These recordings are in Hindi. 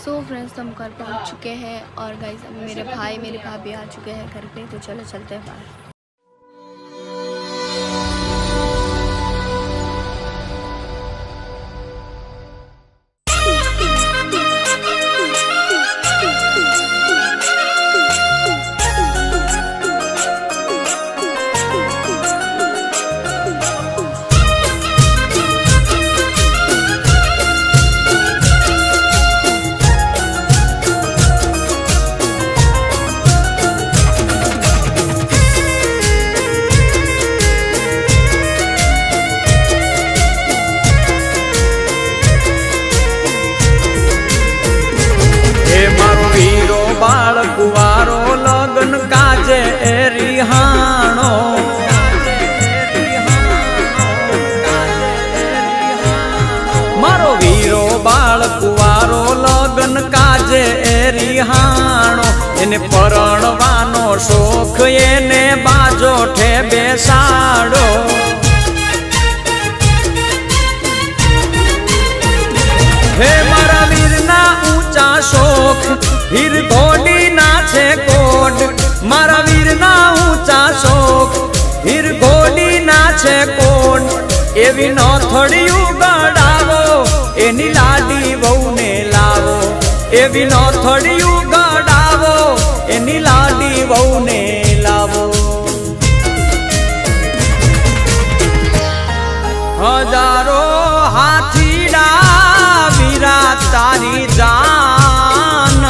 सो फ्रेंड्स तो हम घर पहुंच चुके हैं और गाइस अभी मेरे भाई मेरी भाभी आ चुके हैं घर पे, तो चलो चलते हैं बाहर। कुवारो लगन काजे रिहाणो मारो वीरो बाळ कुवारो लगन काजे रिहाणो एने परણવાનો शोख एने बाजो ठे बेसाडो हे मारा वीरना ऊंचा शोख हीर घोड़ी नाचे कोड मारा वीरना ऊंचा शोख हीर घोड़ी नाचे कोड एवी नोथड़ियू गड़ावो एनी लाडी वहुने लावो एवी नोथड़ियू गड़ावो एनी लाडी वहुने लावो हजारो हाथीड़ा वीरा तारी जान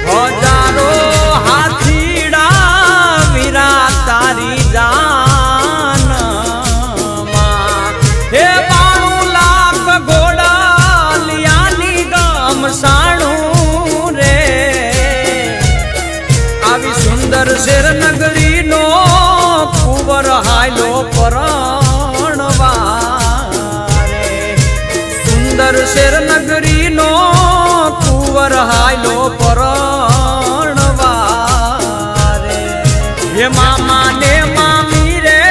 हजारो हाथीड़ा वीरा तारी जान हे 92 लाख घोड़ा लियानी गाम साणू रे आवी सुंदर शेर नगरी नो कुंवर हायलो परणवारे सुंदर शेर नगरी नो कुंवर हायलो परणवारे ये मामा ने मामी रे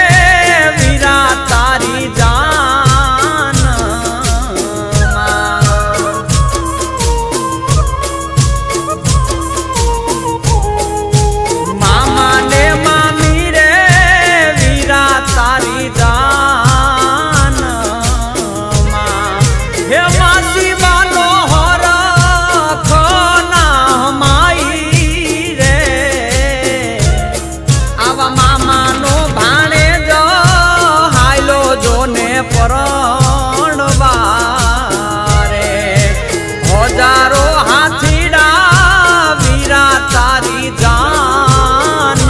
वीरा तारी जान मामा ने मामी रे वीरा तारी जान हे मासी बानो हर खना माई रे आवा मामा नो भाणे जो हायलो जोने परणवारे हजारो हाथीड़ा वीरा तारी जान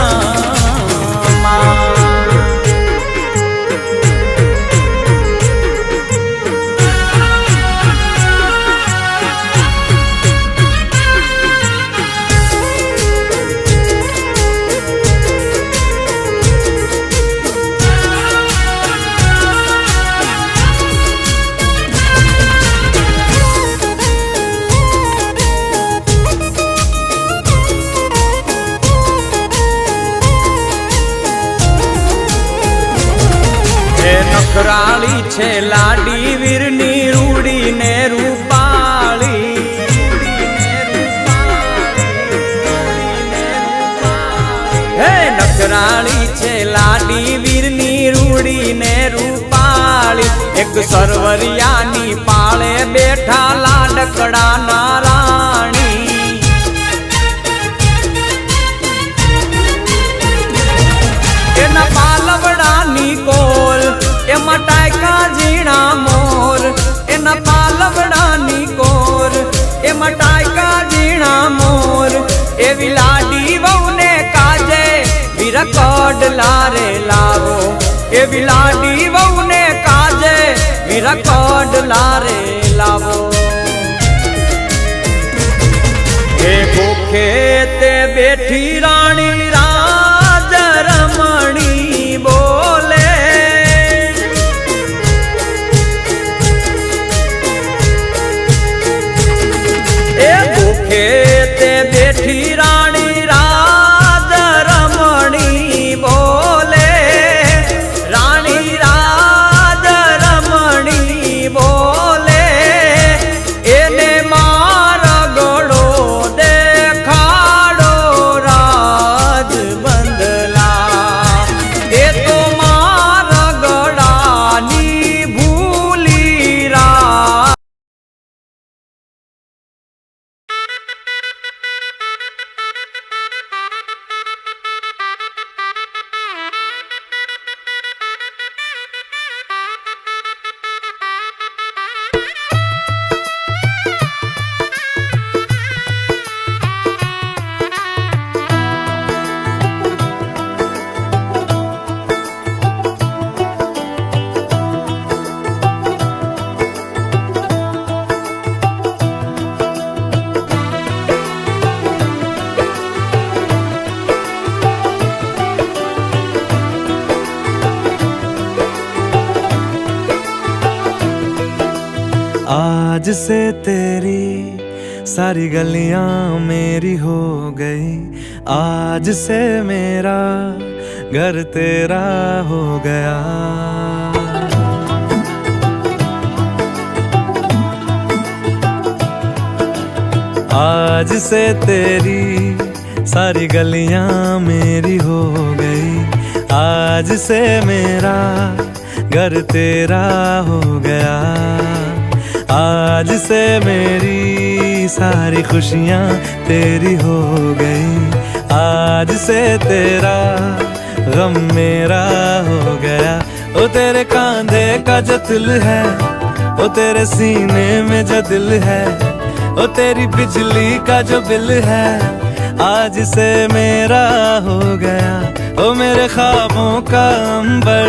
नखराली छे लाडी वीरनी रूडी ने रूपाली हे नखराली छे लाडी वीरनी रूडी ने रूपाली एक सरवरियानी पाळे बेठा लाडकड़ा ना राणी एना पालवडानी कोल एमा टायका जीणा मोर एना पालवडानी कोर एमा टायका जीणा मोर एवी लाडी वहुने काजे वीरा कोड लारे लावो एवी लाडी वहुने काजे वीरा कोड लारे लावो हे भूखे ते बैठी रानी राज रमणी बोले खेते बैठी रानी राज रमणी बोले रानी आज से तेरी सारी गलियां मेरी हो गई, आज से मेरा घर तेरा हो गया। आज से तेरी सारी गलियां मेरी हो गई, आज से मेरा घर तेरा हो गया। आज से मेरी सारी खुशियां तेरी हो गई, आज से तेरा गम मेरा हो गया। ओ तेरे कांधे का जो दिल है, ओ तेरे सीने में जो दिल है, ओ तेरी बिजली का जो बिल है, आज से मेरा हो गया। ओ मेरे ख्वाबों का अंबर,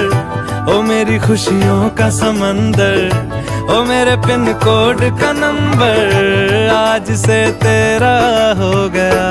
ओ मेरी खुशियों का समंदर, ओ मेरे पिन कोड का नंबर, आज से तेरा हो गया।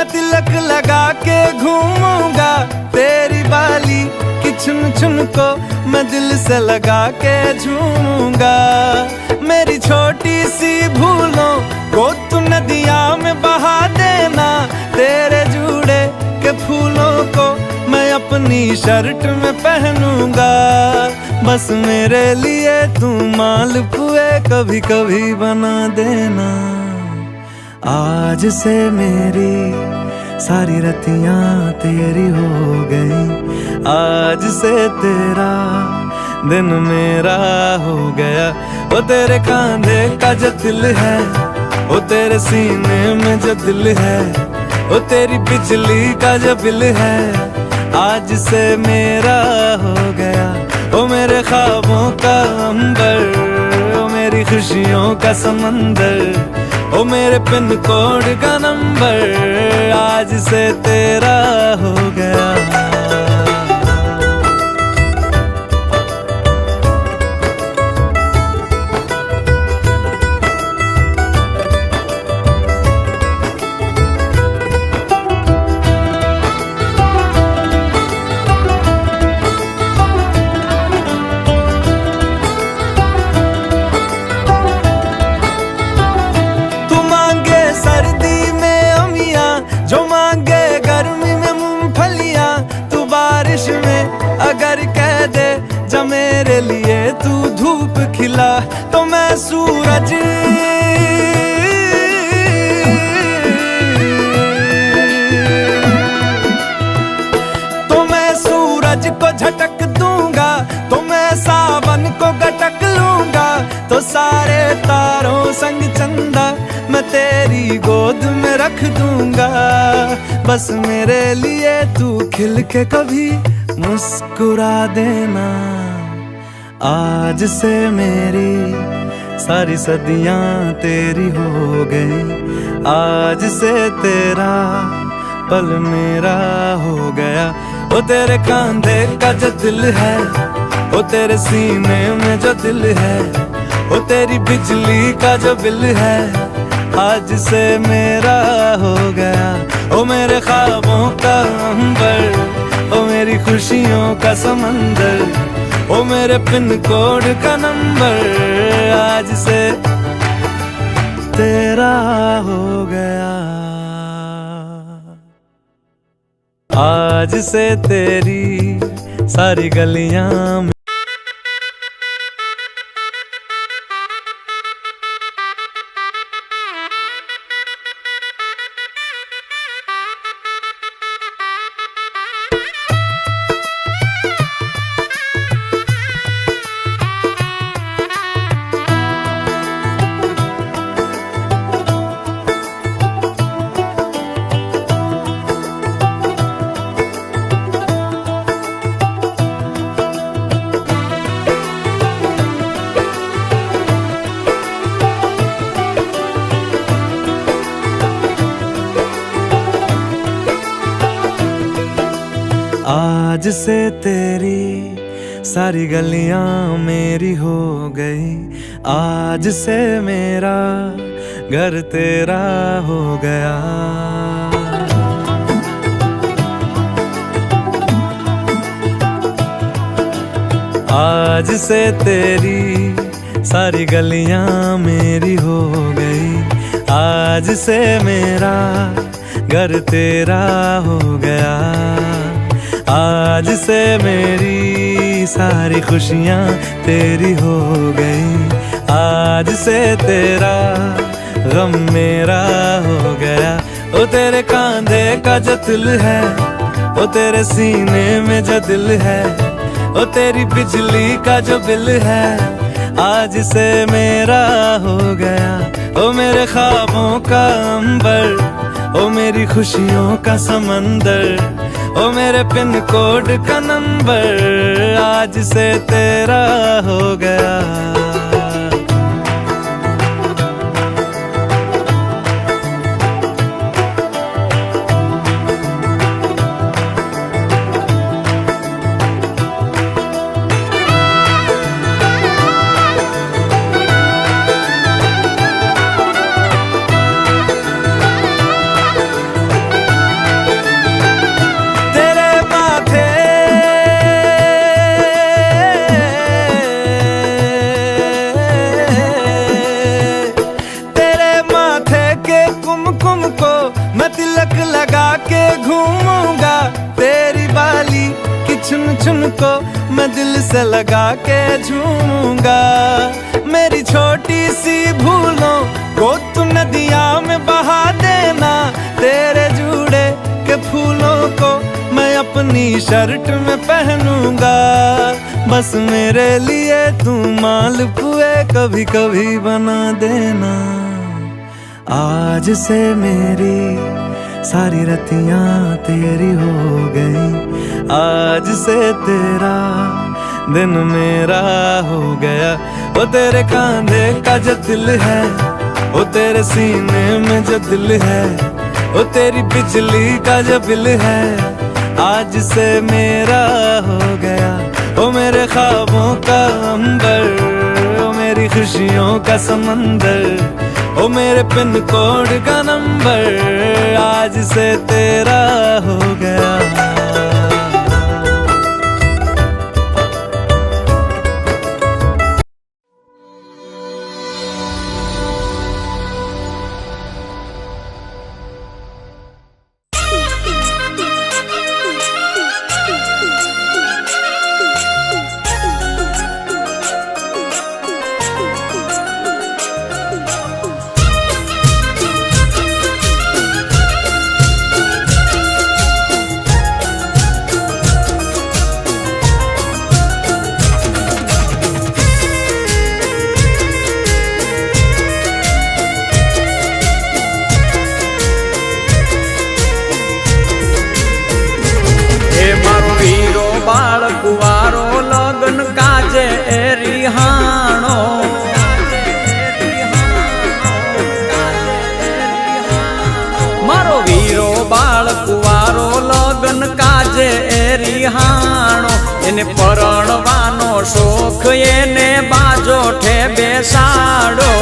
तिलक लगा के घूमूंगा, तेरी बाली की चुन चुन को मैं दिल से लगा के झूमूंगा। मेरी छोटी सी भूलों को तू नदिया में बहा देना, तेरे जूड़े के फूलों को मैं अपनी शर्ट में पहनूंगा। बस मेरे लिए तू मालपुए कभी कभी बना देना। आज से मेरी सारी रतियां तेरी हो गई, आज से तेरा दिन मेरा हो गया। ओ तेरे कांधे का जो दिल है, ओ तेरे सीने में जो दिल है, ओ तेरी बिजली का जो बिल है, आज से मेरा हो गया। ओ मेरे ख्वाबों का अंबर, ओ मेरी खुशियों का समंदर, ओ मेरे पिन कोड का नंबर, आज से तेरा हो गया। जो मांगे गर्मी में मूंगफलियां, तू बारिश में अगर कह दे जा मेरे लिए तू धूप खिला, तो मैं सूरज को झटक दूंगा, तो मैं सावन को गटक लूंगा। तो सारे तारों संग चंदा मैं तेरी गोद में रख दूंगा। बस मेरे लिए तू खिल के कभी मुस्कुरा देना। आज से मेरी सारी सदियां तेरी हो गई, आज से तेरा पल मेरा हो गया। ओ तेरे कांधे का जो दिल है, ओ तेरे सीने में जो दिल है, ओ तेरी बिजली का जो बिल है, आज से मेरा हो गया। ओ मेरे ख्वाबों का अंबर, ओ मेरी खुशियों का समंदर, ओ मेरे पिन कोड का नंबर, आज से तेरा हो गया। आज से तेरी सारी गलियां में आज से तेरी सारी गलियां मेरी हो गई, आज से मेरा घर तेरा हो गया। आज से तेरी सारी गलियां मेरी हो गई, आज से मेरा घर तेरा हो गया। आज से मेरी सारी खुशियां तेरी हो गई, आज से तेरा गम मेरा हो गया। ओ तेरे कांधे का जो दिल है, ओ तेरे सीने में जो दिल है, ओ तेरी बिजली का जो बिल है, आज से मेरा हो गया। ओ मेरे ख्वाबों का अंबर, ओ मेरी खुशियों का समंदर, ओ मेरे पिन कोड का नंबर, आज से तेरा हो गया। तिलक लगा के घूमूंगा, तेरी बाली की चुन चुन को मैं दिल से लगा के झूमूंगा। मेरी छोटी सी भूलों को तू नदिया में बहा देना, तेरे जूड़े के फूलों को मैं अपनी शर्ट में पहनूंगा। बस मेरे लिए तू मालपुए कभी कभी बना देना। आज से मेरी सारी रतियां तेरी हो गई, आज से तेरा दिन मेरा हो गया। ओ तेरे कांधे का जो दिल है, ओ तेरे सीने में जो दिल है, ओ तेरी बिजली का जो बिल है, आज से मेरा हो गया। ओ मेरे ख्वाबों का अंबर, ओ मेरी खुशियों का समंदर, ओ मेरे पिन कोड का नंबर, आज से तेरा हो गया। कुवारो लगन काजे रिहाणो, मारो वीरो बाळ कुवारो लगन काजे रिहाणो। એને પરણવાનો શોખ એને બાજો ઠે બેસાડો।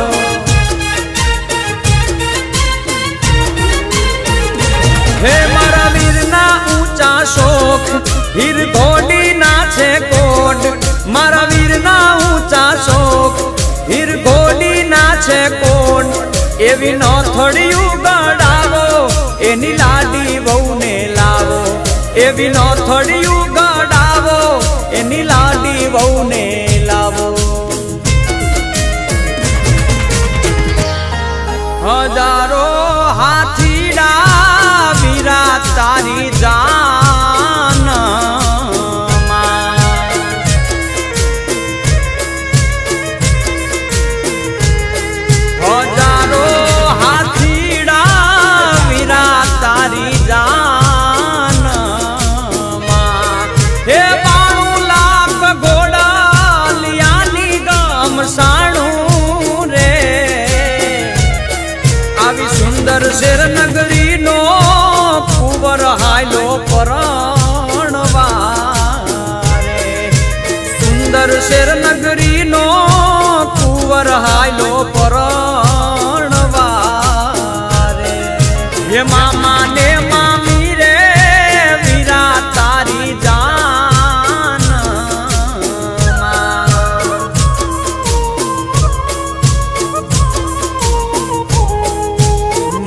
હે મારા વીરના ઊંચા શોખ, હીર ઘોડી ના છે કોડ, મારા વીરના ઊંચા શોખ, હીર ઘોડી ના છે કોડ। એવી નોથડિયું ગડાવો, એની લાડી વહુને લાવો, એવી નોથડિયું ગડાવો, એની લાડી વહુને લાવો। હજારો હાથીડા વીરા તારી જાન, હજારો હાથીડા વીરા તારી જાન માં। શેર નગરી નો કુંવર હાયલો પરણવારે હે મામા ને મામી રે વીરા તારી જાન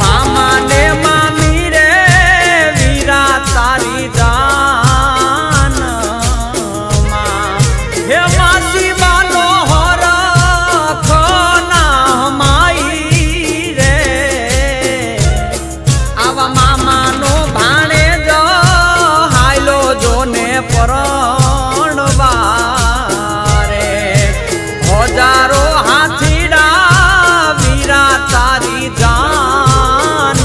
મામા ને મામી રે વીરા તારી જાન હે માસી બાનો હરખના માઈ રે આવા મામાનો ભાણેજ હાયલો જોને પરણવારે હજારો હાથીડા વીરા તારી જાન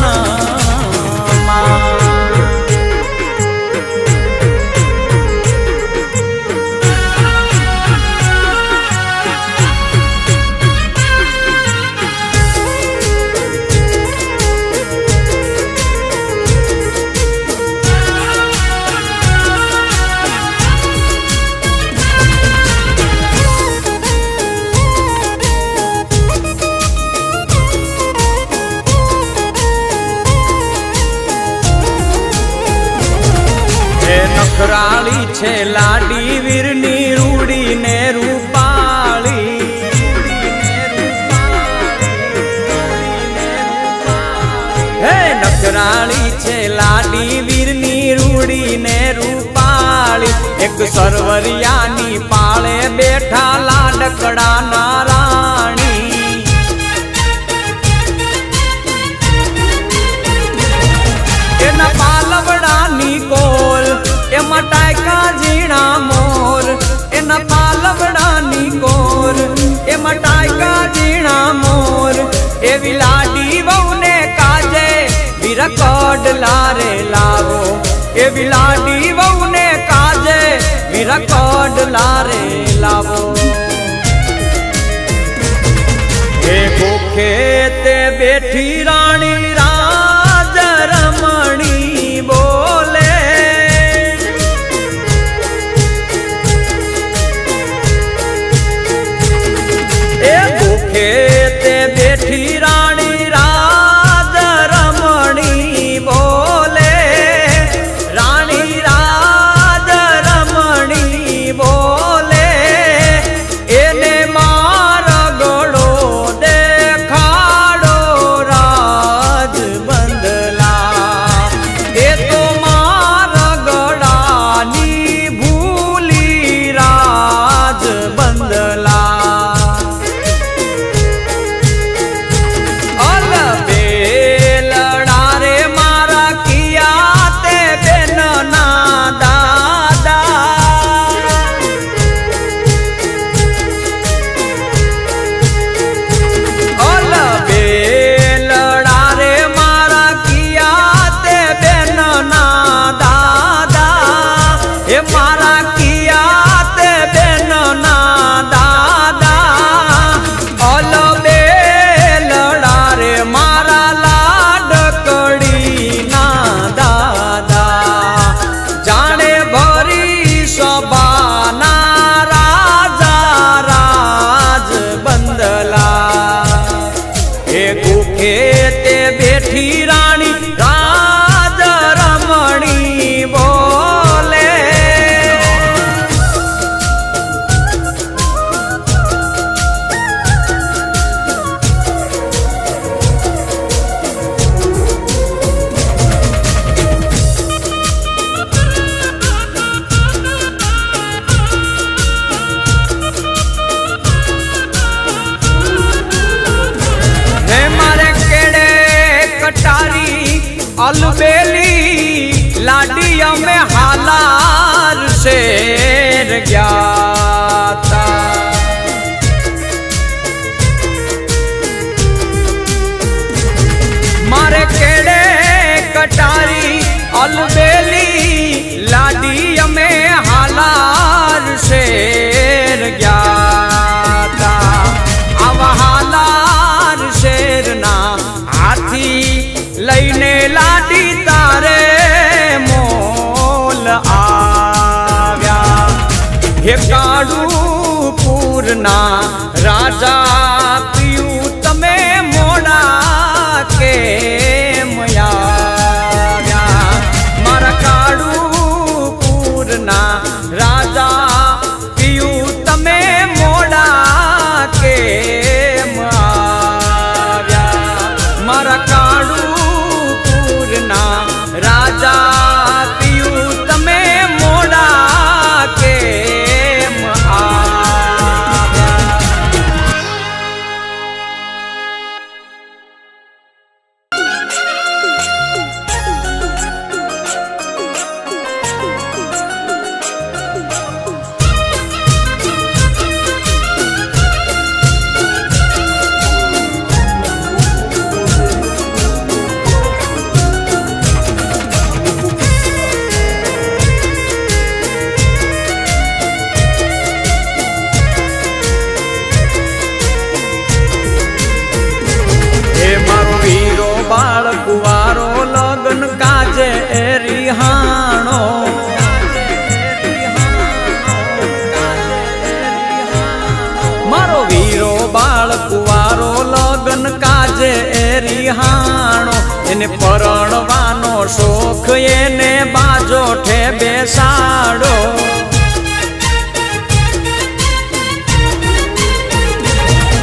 નખરાળી છે લાડી વીરની રૂડી ને રૂપાળી હે નખરાળી છે લાડી વીરની રૂડી ને રૂપાળી એક સરવરિયાની પાળે બેઠા લાડકડા ના રાણી એના પાલવડાની કોલ એમાં ટાયકા ઝીણા મોર એના પાલવડાની કોર એમાં ટાયકા ઝીણા મોર એવી લાડી વહુને કાજે વિરકડ લારે લાવો એવી લાડી વહુને કાજે વિરકડ લારે લાવો એ ભૂખે તે બેઠી રાણી રાજ રમણી બોલે એ ભૂખે તે બેઠી રાણી રાજ રમણી બોલે રાણી રાજ રમણી બોલે એને માર ગળો દેખાડો રાજ બંદલા એ તો માર ગળાની ભૂલી રાજ બંદલા મારા કિયા તે બેન ના દાદા ઓલ બેલડા રે મારા લાડકડી ના દાદા જાણે ભરી સભાના રાજા રાજ બંદલા એ ગુખે તે બેઠી રાણી રાજ રમણી બોલે अलबेली लाडी में हालार शेर गया मारे केड़े कटारी अलबेली लाडी में हालार शेर गया आवा हालार शेर ना हाथी लईने लाडी तारे मोल आव्या हे काडू ના રાજા પિયું તમે મોડા કેમ આવ્યા મારા કાળુપુરના રાજા પિયું તમે મોડા કેમ આવ્યા મારા કાળુપુરના રાજા પિયું તમે મોડા કેમ આવ્યા કુવારો લગન કાજે રિહાણો મારો વીરો બાળ કુવારો લગન કાજે રિહાણો એને પરણવાનો શોખ એને બાજો ઠે બેસાડો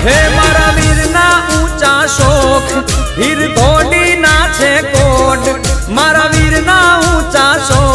હે મારા વીરના ઊંચા શોખ હીર ધોડી ના છે કોડ મારા વીરના ઊંચા શોખ